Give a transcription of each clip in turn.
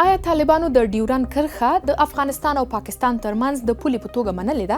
آیا طالبانو د ډیورند کرښه د افغانستان او پاکستان ترمنځ د پولې په توګه منلې ده؟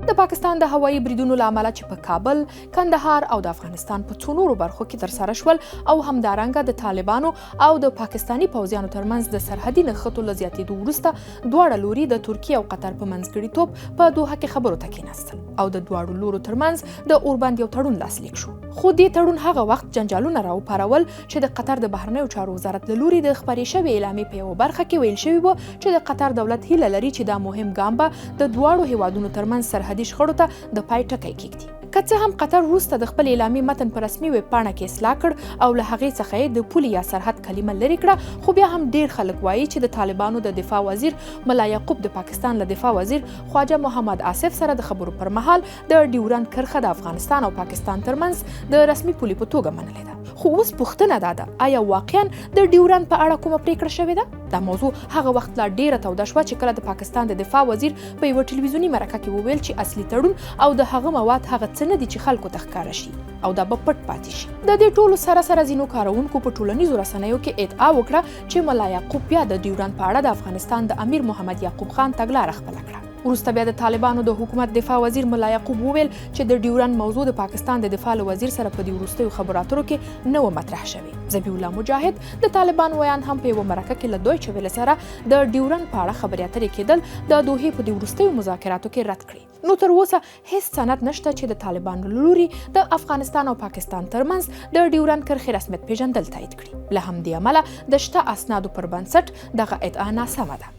د پاکستان د هوایي بریدونو له امله چې په کابل، کندهار او د افغانستان په څو نورو برخو کې ترسره شول او همدارنګه د طالبانو او د پاکستاني پوځیانو ترمنځ د سرحدي نښتو له زیاتېدو وروسته دواړه لوري د ترکیې او قطر په منځګړیتوب په دوحه کې خبرو ته کېناستل او د دواړو لورو ترمنځ د اوربند یو تړون لاسلیک شو. خو دې تړون هغه وخت جنجالونه راوپارول چې د قطر د بهرنیو چارو وزارت له لوري د خپرې شوې اعلامیې په یوه برخه کې ویل شوي وو چې د قطر دولت هیله لري چې دا مهم ګام به د دواړو هیوادونو ترمنځ سرحدي شخړو ته د پای ټکی کېږدي. که څه هم قطر وروسته د خپل اعلامیې متن په رسمي ویب پاڼه کې اصلاح کړ او له هغې څخه یې د پولې یا سرحد کلمه لرې کړه، خو بیا هم ډېر خلک وایي چې د طالبانو د دفاع وزیر ملا یعقوب د پاکستان له دفاع وزیر خواجه محمد آصف سره د خبرو پر مهال د ډیورند کرښه د افغانستان او پاکستان ترمنځ د رسمي پولې په توګه منلې ده. خو اوس پوښتنه دا ده، آیا واقعا د ډیورند په اړه کومه پریکړه شوې ده؟ دا موضوع هغه وخت لا ډیره توده شوه چې کله د پاکستان د دفاع وزیر په یوه ټلویزیوني مرکه کې وویل چې اصلي تړون او د هغه مواد هغه څه نه دي چې خلکو ته ښکاره شي او دا به پټ پاتې شي. د دې ټولو سره سره ځینو کاروونکو په ټولنیزو رسنیو کې ادعا وکړه چې ملا یعقوب بیا د ډیورند په اړه د افغانستان د امیر محمد یعقوب خان تګلاره خپله کړه. وروسته بیا د طالبانو د حکومت دفاع وزیر ملا یعقوب وویل چې د ډیورند موضوع د پاکستان د دفاع له وزیر سره په دې وروستیو خبرو اترو کې نه و مطرح شوې. ذبیح الله مجاهد د طالبان ویان هم په یوه مرکه کې له دویچه ویله سره د ډیورند په اړه خبرې اترې کېدل د دوحې په دې وروستیو مذاکراتو کې رد کړي. نو تر اوسه هیڅ سند نشته چې د طالبانو له لوري د افغانستان او پاکستان ترمنځ د ډیورند کرښې رسمیت پیژندل تایید کړي. له همدې امله د شته اسنادو پر بنسټ دغه ادعا ناسمه ده.